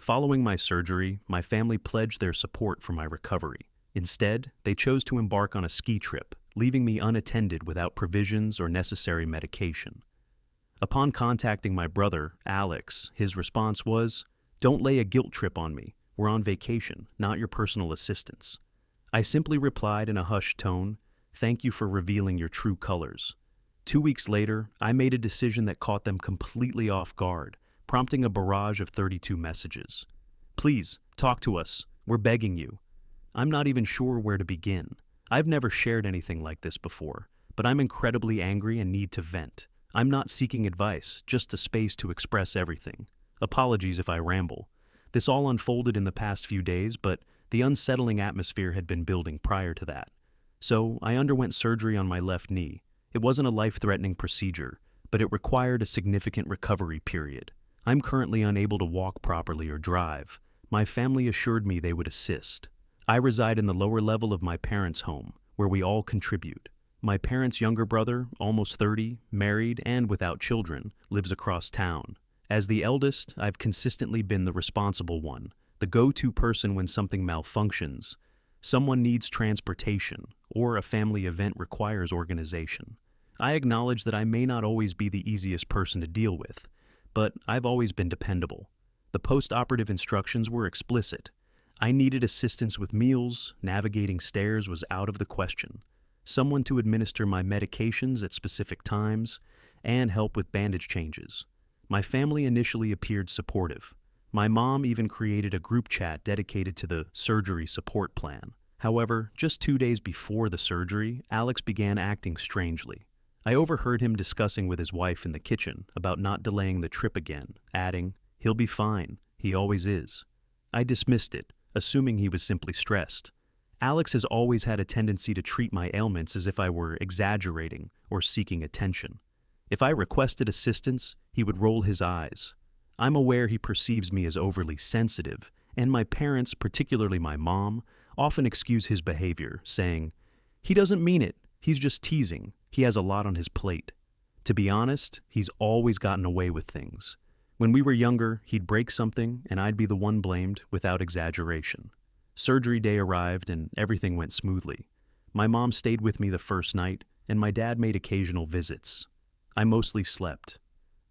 Following my surgery, my family pledged their support for my recovery. Instead, they chose to embark on a ski trip, leaving me unattended without provisions or necessary medication. Upon contacting my brother, Alex, his response was, "Don't lay a guilt trip on me. We're on vacation, not your personal assistants." I simply replied in a hushed tone, "Thank you for revealing your true colors." 2 weeks later, I made a decision that caught them completely off guard, prompting a barrage of 32 messages. "Please, talk to us. We're begging you." I'm not even sure where to begin. I've never shared anything like this before, but I'm incredibly angry and need to vent. I'm not seeking advice, just a space to express everything. Apologies if I ramble. This all unfolded in the past few days, but the unsettling atmosphere had been building prior to that. So I underwent surgery on my left knee. It wasn't a life-threatening procedure, but it required a significant recovery period. I'm currently unable to walk properly or drive. My family assured me they would assist. I reside in the lower level of my parents' home, where we all contribute. My parents' younger brother, almost 30, married and without children, lives across town. As the eldest, I've consistently been the responsible one, the go-to person when something malfunctions. Someone needs transportation, or a family event requires organization. I acknowledge that I may not always be the easiest person to deal with, but I've always been dependable. The post-operative instructions were explicit. I needed assistance with meals, navigating stairs was out of the question. Someone to administer my medications at specific times, and help with bandage changes. My family initially appeared supportive. My mom even created a group chat dedicated to the surgery support plan. However, just 2 days before the surgery, Alex began acting strangely. I overheard him discussing with his wife in the kitchen about not delaying the trip again, adding, "He'll be fine. He always is." I dismissed it, assuming he was simply stressed. Alex has always had a tendency to treat my ailments as if I were exaggerating or seeking attention. If I requested assistance, he would roll his eyes. I'm aware he perceives me as overly sensitive, and my parents, particularly my mom, often excuse his behavior, saying, "He doesn't mean it. He's just teasing. He has a lot on his plate." To be honest, he's always gotten away with things. When we were younger, he'd break something, and I'd be the one blamed without exaggeration. Surgery day arrived, and everything went smoothly. My mom stayed with me the first night, and my dad made occasional visits. I mostly slept.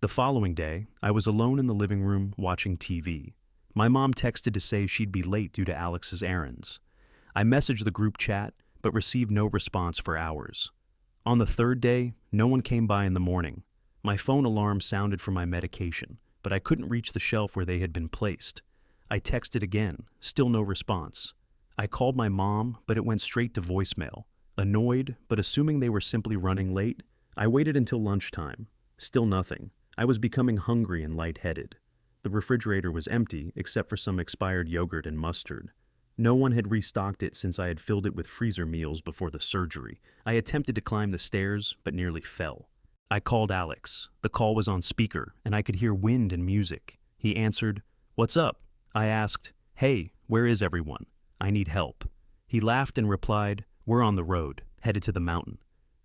The following day, I was alone in the living room watching TV. My mom texted to say she'd be late due to Alex's errands. I messaged the group chat, but received no response for hours. On the third day, no one came by in the morning. My phone alarm sounded for my medication, but I couldn't reach the shelf where they had been placed. I texted again, still no response. I called my mom, but it went straight to voicemail. Annoyed, but assuming they were simply running late, I waited until lunchtime. Still nothing. I was becoming hungry and lightheaded. The refrigerator was empty, except for some expired yogurt and mustard. No one had restocked it since I had filled it with freezer meals before the surgery. I attempted to climb the stairs, but nearly fell. I called Alex. The call was on speaker, and I could hear wind and music. He answered, "What's up?" I asked, "Hey, where is everyone? I need help." He laughed and replied, "We're on the road, headed to the mountain."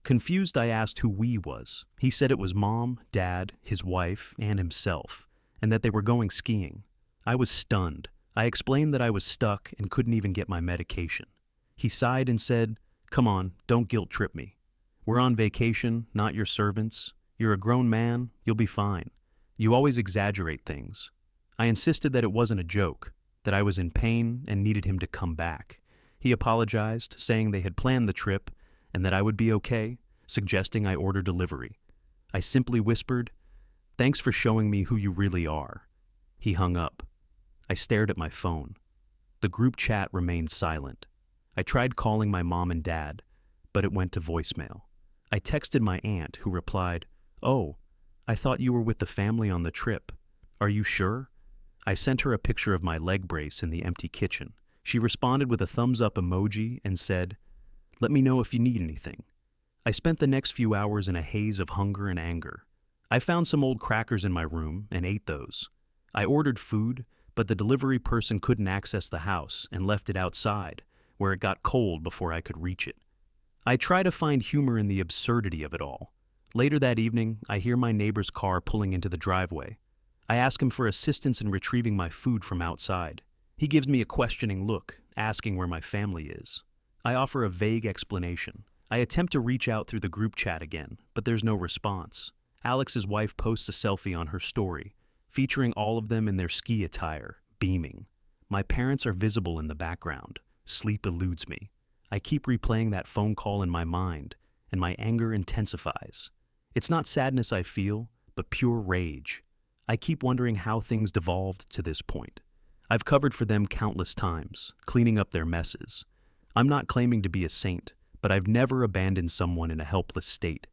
Confused, I asked who we was. He said it was Mom, Dad, his wife, and himself, and that they were going skiing. I was stunned. I explained that I was stuck and couldn't even get my medication. He sighed and said, "Come on, don't guilt trip me. We're on vacation, not your servants. You're a grown man, you'll be fine. You always exaggerate things." I insisted that it wasn't a joke, that I was in pain and needed him to come back. He apologized, saying they had planned the trip and that I would be okay, suggesting I order delivery. I simply whispered, "Thanks for showing me who you really are." He hung up. I stared at my phone. The group chat remained silent. I tried calling my mom and dad, but it went to voicemail. I texted my aunt, who replied, "Oh, I thought you were with the family on the trip. Are you sure?" I sent her a picture of my leg brace in the empty kitchen. She responded with a thumbs-up emoji and said, "Let me know if you need anything." I spent the next few hours in a haze of hunger and anger. I found some old crackers in my room and ate those. I ordered food, but the delivery person couldn't access the house and left it outside, where it got cold before I could reach it. I try to find humor in the absurdity of it all. Later that evening, I hear my neighbor's car pulling into the driveway. I ask him for assistance in retrieving my food from outside. He gives me a questioning look, asking where my family is. I offer a vague explanation. I attempt to reach out through the group chat again, but there's no response. Alex's wife posts a selfie on her story, featuring all of them in their ski attire, beaming. My parents are visible in the background. Sleep eludes me. I keep replaying that phone call in my mind, and my anger intensifies. It's not sadness I feel, but pure rage. I keep wondering how things devolved to this point. I've covered for them countless times, cleaning up their messes. I'm not claiming to be a saint, but I've never abandoned someone in a helpless state.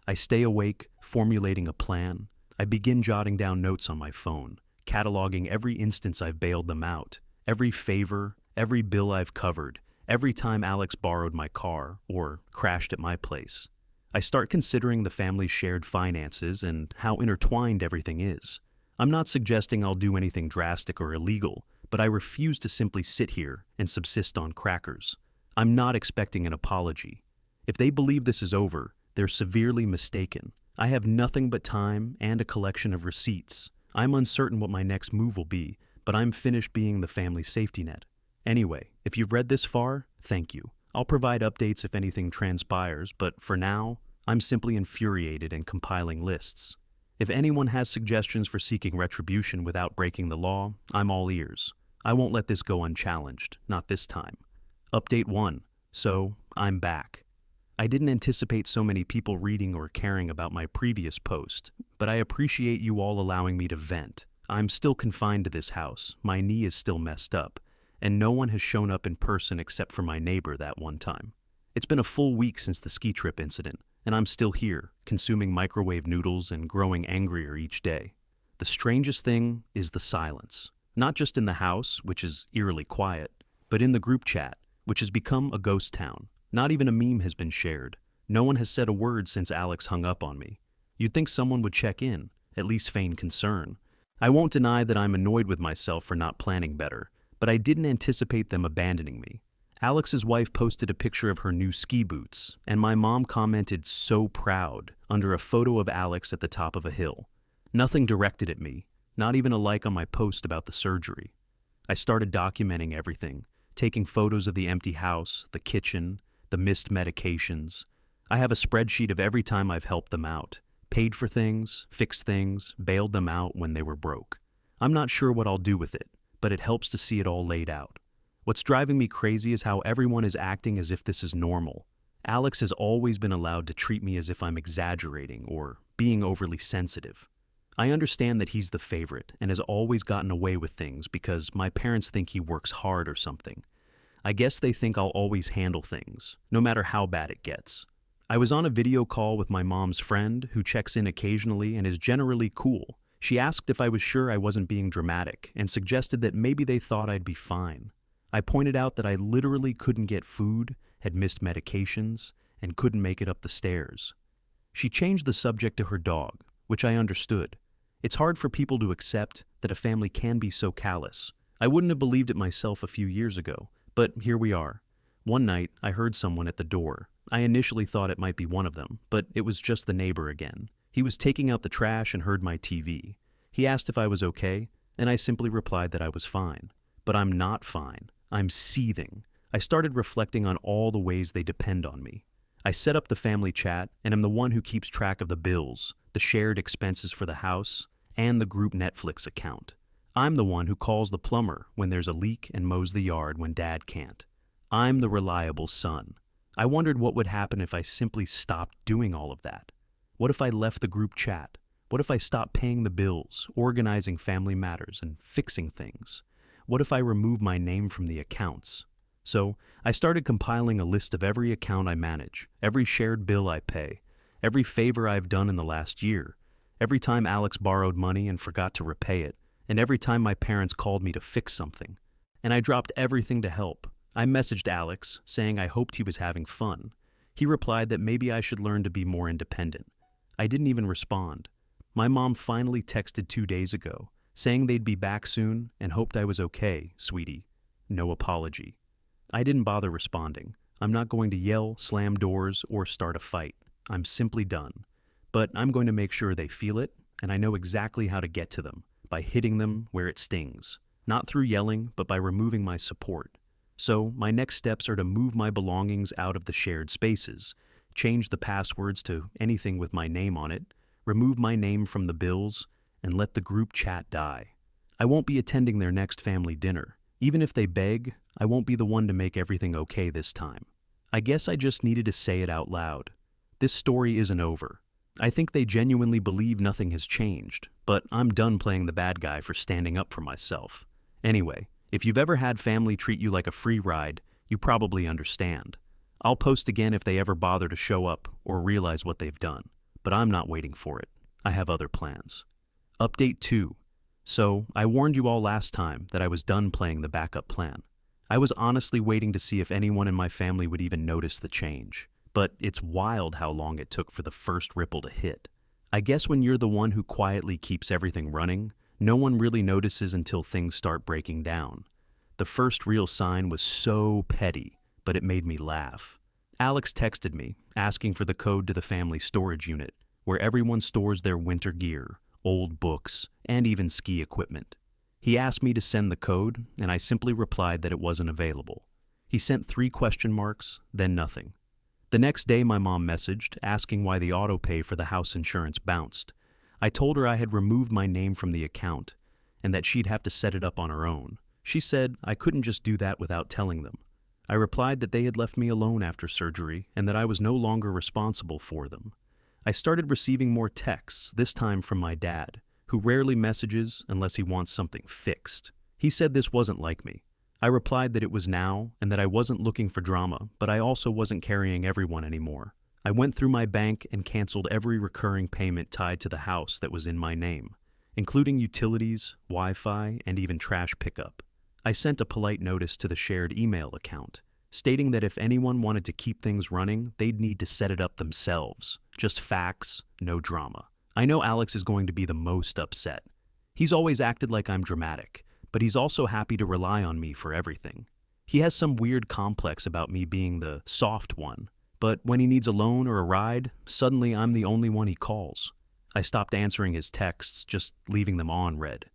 I stay awake, formulating a plan. I begin jotting down notes on my phone, cataloging every instance I've bailed them out, every favor, every bill I've covered, every time Alex borrowed my car or crashed at my place. I start considering the family's shared finances and how intertwined everything is. I'm not suggesting I'll do anything drastic or illegal, but I refuse to simply sit here and subsist on crackers. I'm not expecting an apology. If they believe this is over, they're severely mistaken. I have nothing but time and a collection of receipts. I'm uncertain what my next move will be, but I'm finished being the family's safety net. Anyway, if you've read this far, thank you. I'll provide updates if anything transpires, but for now, I'm simply infuriated and compiling lists. If anyone has suggestions for seeking retribution without breaking the law, I'm all ears. I won't let this go unchallenged, not this time. Update 1. So, I'm back. I didn't anticipate so many people reading or caring about my previous post, but I appreciate you all allowing me to vent. I'm still confined to this house, my knee is still messed up, and no one has shown up in person except for my neighbor that one time. It's been a full week since the ski trip incident, and I'm still here, consuming microwave noodles and growing angrier each day. The strangest thing is the silence. Not just in the house, which is eerily quiet, but in the group chat, which has become a ghost town. Not even a meme has been shared. No one has said a word since Alex hung up on me. You'd think someone would check in, at least feign concern. I won't deny that I'm annoyed with myself for not planning better, but I didn't anticipate them abandoning me. Alex's wife posted a picture of her new ski boots, and my mom commented "so proud" under a photo of Alex at the top of a hill. Nothing directed at me, not even a like on my post about the surgery. I started documenting everything, taking photos of the empty house, the kitchen, the missed medications. I have a spreadsheet of every time I've helped them out, paid for things, fixed things, bailed them out when they were broke. I'm not sure what I'll do with it, but it helps to see it all laid out. What's driving me crazy is how everyone is acting as if this is normal. Alex has always been allowed to treat me as if I'm exaggerating or being overly sensitive. I understand that he's the favorite and has always gotten away with things because my parents think he works hard or something. I guess they think I'll always handle things, no matter how bad it gets. I was on a video call with my mom's friend, who checks in occasionally and is generally cool. She asked if I was sure I wasn't being dramatic and suggested that maybe they thought I'd be fine. I pointed out that I literally couldn't get food, had missed medications, and couldn't make it up the stairs. She changed the subject to her dog, which I understood. It's hard for people to accept that a family can be so callous. I wouldn't have believed it myself a few years ago, but here we are. One night, I heard someone at the door. I initially thought it might be one of them, but it was just the neighbor again. He was taking out the trash and heard my TV. He asked if I was okay, and I simply replied that I was fine. But I'm not fine. I'm seething. I started reflecting on all the ways they depend on me. I set up the family chat, and am the one who keeps track of the bills, the shared expenses for the house, and the group Netflix account. I'm the one who calls the plumber when there's a leak and mows the yard when Dad can't. I'm the reliable son. I wondered what would happen if I simply stopped doing all of that. What if I left the group chat? What if I stopped paying the bills, organizing family matters, and fixing things? What if I remove my name from the accounts? So, I started compiling a list of every account I manage, every shared bill I pay, every favor I've done in the last year, every time Alex borrowed money and forgot to repay it, and every time my parents called me to fix something. And I dropped everything to help. I messaged Alex, saying I hoped he was having fun. He replied that maybe I should learn to be more independent. I didn't even respond. My mom finally texted 2 days ago, saying they'd be back soon and hoped I was okay, sweetie. No apology. I didn't bother responding. I'm not going to yell, slam doors, or start a fight. I'm simply done. But I'm going to make sure they feel it, and I know exactly how to get to them. by hitting them where it stings, not through yelling, but by removing my support. So, my next steps are to move my belongings out of the shared spaces, change the passwords to anything with my name on it, remove my name from the bills, and let the group chat die. I won't be attending their next family dinner. Even if they beg, I won't be the one to make everything okay this time. I guess I just needed to say it out loud. This story isn't over. I think they genuinely believe nothing has changed, but I'm done playing the bad guy for standing up for myself. Anyway, if you've ever had family treat you like a free ride, you probably understand. I'll post again if they ever bother to show up or realize what they've done, but I'm not waiting for it. I have other plans. Update 2. So, I warned you all last time that I was done playing the backup plan. I was honestly waiting to see if anyone in my family would even notice the change. But it's wild how long it took for the first ripple to hit. I guess when you're the one who quietly keeps everything running, no one really notices until things start breaking down. The first real sign was so petty, but it made me laugh. Alex texted me, asking for the code to the family storage unit, where everyone stores their winter gear, old books, and even ski equipment. He asked me to send the code, and I simply replied that it wasn't available. He sent 3 question marks, then nothing. The next day my mom messaged, asking why the auto pay for the house insurance bounced. I told her I had removed my name from the account, and that she'd have to set it up on her own. She said I couldn't just do that without telling them. I replied that they had left me alone after surgery, and that I was no longer responsible for them. I started receiving more texts, this time from my dad, who rarely messages unless he wants something fixed. He said this wasn't like me. I replied that it was now, and that I wasn't looking for drama, but I also wasn't carrying everyone anymore. I went through my bank and canceled every recurring payment tied to the house that was in my name, including utilities, Wi-Fi, and even trash pickup. I sent a polite notice to the shared email account, stating that if anyone wanted to keep things running, they'd need to set it up themselves. Just facts, no drama. I know Alex is going to be the most upset. He's always acted like I'm dramatic, but he's also happy to rely on me for everything. He has some weird complex about me being the soft one, but when he needs a loan or a ride, suddenly I'm the only one he calls. I stopped answering his texts, just leaving them on read.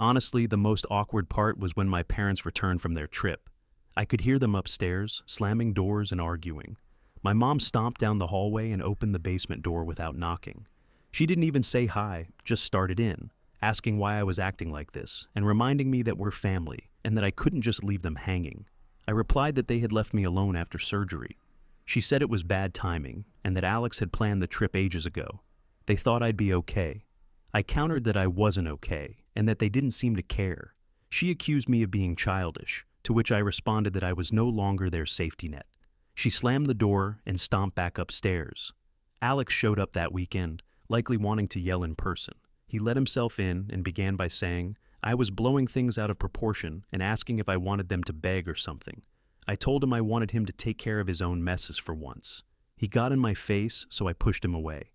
Honestly, the most awkward part was when my parents returned from their trip. I could hear them upstairs, slamming doors and arguing. My mom stomped down the hallway and opened the basement door without knocking. She didn't even say hi, just started in, asking why I was acting like this, and reminding me that we're family, and that I couldn't just leave them hanging. I replied that they had left me alone after surgery. She said it was bad timing, and that Alex had planned the trip ages ago. They thought I'd be okay. I countered that I wasn't okay, and that they didn't seem to care. She accused me of being childish, to which I responded that I was no longer their safety net. She slammed the door and stomped back upstairs. Alex showed up that weekend, likely wanting to yell in person. He let himself in and began by saying I was blowing things out of proportion and asking if I wanted them to beg or something. I told him I wanted him to take care of his own messes for once. He got in my face, so I pushed him away.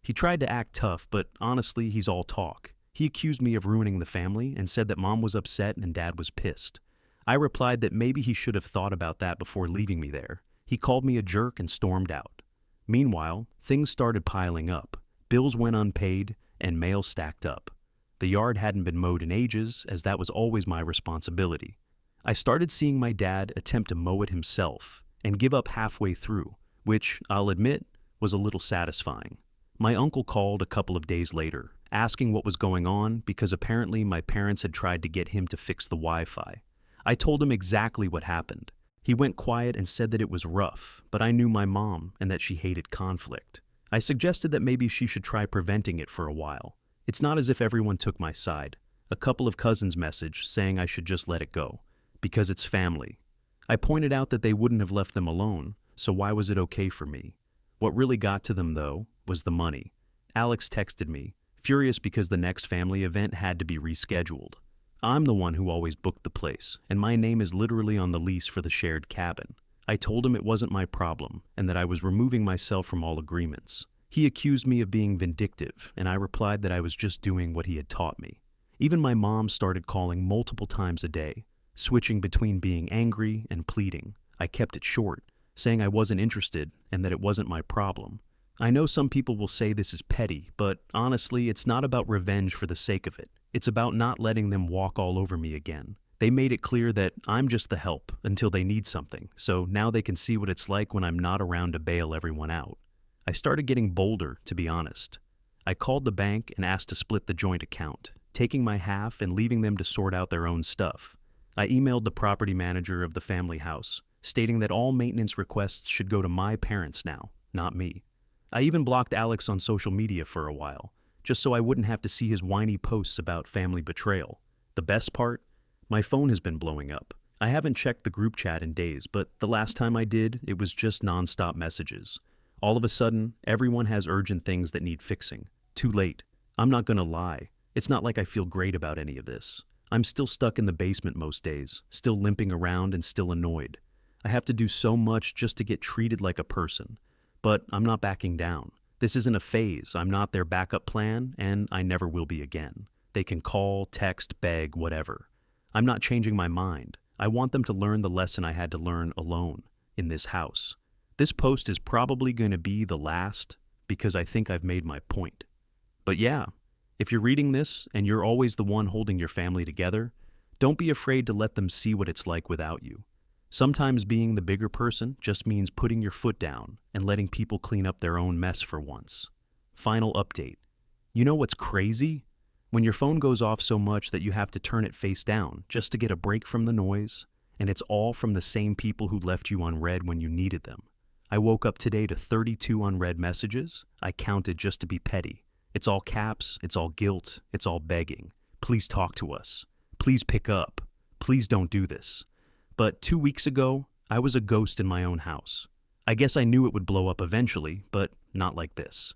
He tried to act tough, but honestly, he's all talk. He accused me of ruining the family and said that Mom was upset and Dad was pissed. I replied that maybe he should have thought about that before leaving me there. He called me a jerk and stormed out. Meanwhile, things started piling up. Bills went unpaid, and mail stacked up. The yard hadn't been mowed in ages, as that was always my responsibility. I started seeing my dad attempt to mow it himself and give up halfway through, which, I'll admit, was a little satisfying. My uncle called a couple of days later, asking what was going on because apparently my parents had tried to get him to fix the Wi-Fi. I told him exactly what happened. He went quiet and said that it was rough, but I knew my mom and that she hated conflict. I suggested that maybe she should try preventing it for a while. It's not as if everyone took my side. A couple of cousins messaged saying I should just let it go, because it's family. I pointed out that they wouldn't have left them alone, so why was it okay for me? What really got to them, though, was the money. Alex texted me, furious because the next family event had to be rescheduled. I'm the one who always booked the place, and my name is literally on the lease for the shared cabin. I told him it wasn't my problem, and that I was removing myself from all agreements. He accused me of being vindictive, and I replied that I was just doing what he had taught me. Even my mom started calling multiple times a day, switching between being angry and pleading. I kept it short, saying I wasn't interested and that it wasn't my problem. I know some people will say this is petty, but honestly, it's not about revenge for the sake of it. It's about not letting them walk all over me again. They made it clear that I'm just the help until they need something, so now they can see what it's like when I'm not around to bail everyone out. I started getting bolder, to be honest. I called the bank and asked to split the joint account, taking my half and leaving them to sort out their own stuff. I emailed the property manager of the family house, stating that all maintenance requests should go to my parents now, not me. I even blocked Alex on social media for a while, just so I wouldn't have to see his whiny posts about family betrayal. The best part? My phone has been blowing up. I haven't checked the group chat in days, but the last time I did, it was just nonstop messages. All of a sudden, everyone has urgent things that need fixing. Too late. I'm not gonna lie. It's not like I feel great about any of this. I'm still stuck in the basement most days, still limping around and still annoyed. I have to do so much just to get treated like a person. But I'm not backing down. This isn't a phase. I'm not their backup plan, and I never will be again. They can call, text, beg, whatever. I'm not changing my mind. I want them to learn the lesson I had to learn alone, in this house. This post is probably going to be the last, because I think I've made my point. But yeah, if you're reading this and you're always the one holding your family together, don't be afraid to let them see what it's like without you. Sometimes being the bigger person just means putting your foot down and letting people clean up their own mess for once. Final update. You know what's crazy? When your phone goes off so much that you have to turn it face down just to get a break from the noise, and it's all from the same people who left you unread when you needed them. I woke up today to 32 unread messages. I counted just to be petty. It's all caps, it's all guilt, it's all begging. Please talk to us. Please pick up. Please don't do this. But 2 weeks ago, I was a ghost in my own house. I guess I knew it would blow up eventually, but not like this.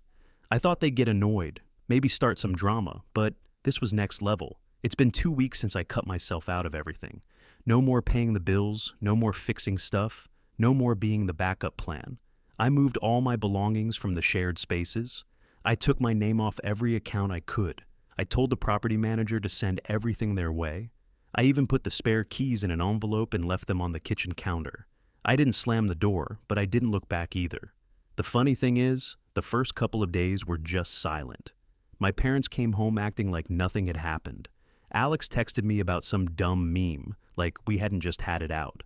I thought they'd get annoyed, maybe start some drama, but this was next level. It's been 2 weeks since I cut myself out of everything. No more paying the bills, no more fixing stuff, no more being the backup plan. I moved all my belongings from the shared spaces. I took my name off every account I could. I told the property manager to send everything their way. I even put the spare keys in an envelope and left them on the kitchen counter. I didn't slam the door, but I didn't look back either. The funny thing is, the first couple of days were just silent. My parents came home acting like nothing had happened. Alex texted me about some dumb meme, like we hadn't just had it out.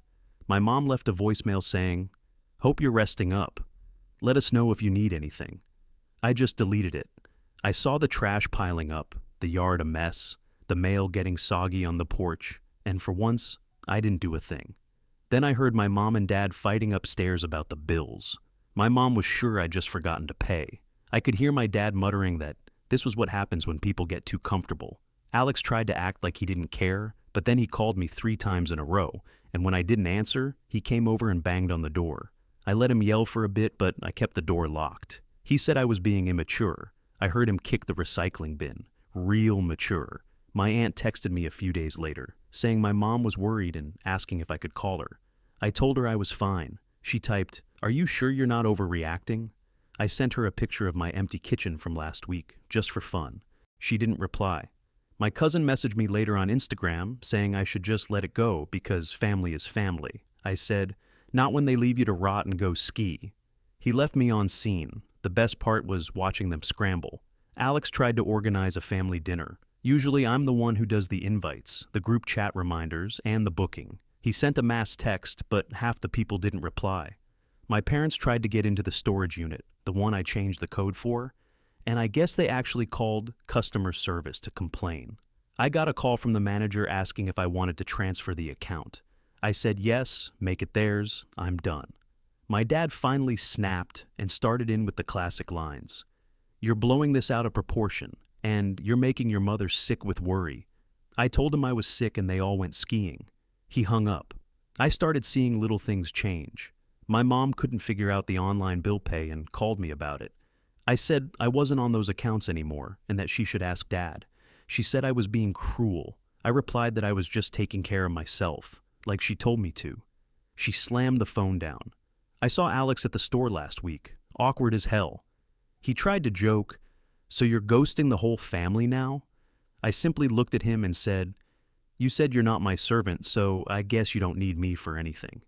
My mom left a voicemail saying, "Hope you're resting up. Let us know if you need anything." I just deleted it. I saw the trash piling up, the yard a mess, the mail getting soggy on the porch, and for once, I didn't do a thing. Then I heard my mom and dad fighting upstairs about the bills. My mom was sure I'd just forgotten to pay. I could hear my dad muttering that this was what happens when people get too comfortable. Alex tried to act like he didn't care, but then he called me 3 times in a row, and when I didn't answer, he came over and banged on the door. I let him yell for a bit, but I kept the door locked. He said I was being immature. I heard him kick the recycling bin. Real mature. My aunt texted me a few days later, saying my mom was worried and asking if I could call her. I told her I was fine. She typed, "Are you sure you're not overreacting?" I sent her a picture of my empty kitchen from last week, just for fun. She didn't reply. My cousin messaged me later on Instagram, saying I should just let it go because family is family. I said, "Not when they leave you to rot and go ski." He left me on scene. The best part was watching them scramble. Alex tried to organize a family dinner. Usually I'm the one who does the invites, the group chat reminders, and the booking. He sent a mass text, but half the people didn't reply. My parents tried to get into the storage unit, the one I changed the code for, and I guess they actually called customer service to complain. I got a call from the manager asking if I wanted to transfer the account. I said yes, make it theirs, I'm done. My dad finally snapped and started in with the classic lines. "You're blowing this out of proportion, and you're making your mother sick with worry." I told him I was sick and they all went skiing. He hung up. I started seeing little things change. My mom couldn't figure out the online bill pay and called me about it. I said I wasn't on those accounts anymore and that she should ask Dad. She said I was being cruel. I replied that I was just taking care of myself, like she told me to. She slammed the phone down. I saw Alex at the store last week, awkward as hell. He tried to joke, "So you're ghosting the whole family now?" I simply looked at him and said, "You said you're not my servant, so I guess you don't need me for anything."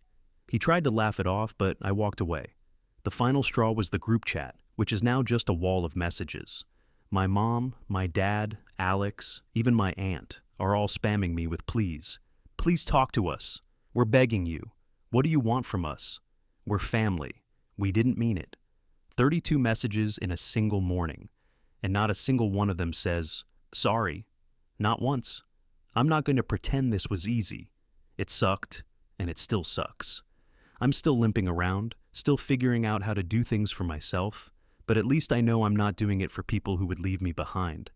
He tried to laugh it off, but I walked away. The final straw was the group chat, which is now just a wall of messages. My mom, my dad, Alex, even my aunt are all spamming me with please. Please talk to us. We're begging you. What do you want from us? We're family. We didn't mean it. 32 messages in a single morning, and not a single one of them says, sorry. Not once. I'm not going to pretend this was easy. It sucked, and it still sucks. I'm still limping around, still figuring out how to do things for myself, but at least I know I'm not doing it for people who would leave me behind.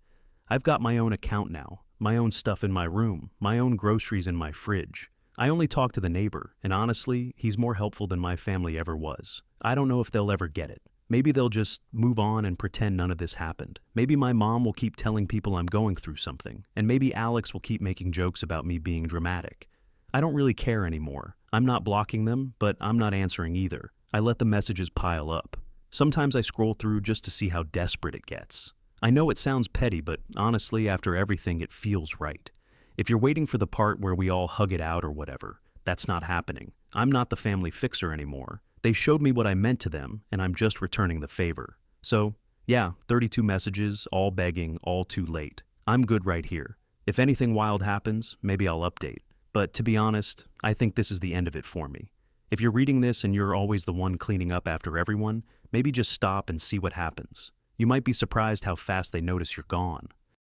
I've got my own account now, my own stuff in my room, my own groceries in my fridge. I only talk to the neighbor, and honestly, he's more helpful than my family ever was. I don't know if they'll ever get it. Maybe they'll just move on and pretend none of this happened. Maybe my mom will keep telling people I'm going through something, and maybe Alex will keep making jokes about me being dramatic. I don't really care anymore. I'm not blocking them, but I'm not answering either. I let the messages pile up. Sometimes I scroll through just to see how desperate it gets. I know it sounds petty, but honestly, after everything, it feels right. If you're waiting for the part where we all hug it out or whatever, that's not happening. I'm not the family fixer anymore. They showed me what I meant to them, and I'm just returning the favor. So, yeah, 32 messages, all begging, all too late. I'm good right here. If anything wild happens, maybe I'll update. But to be honest, I think this is the end of it for me. If you're reading this and you're always the one cleaning up after everyone, maybe just stop and see what happens. You might be surprised how fast they notice you're gone.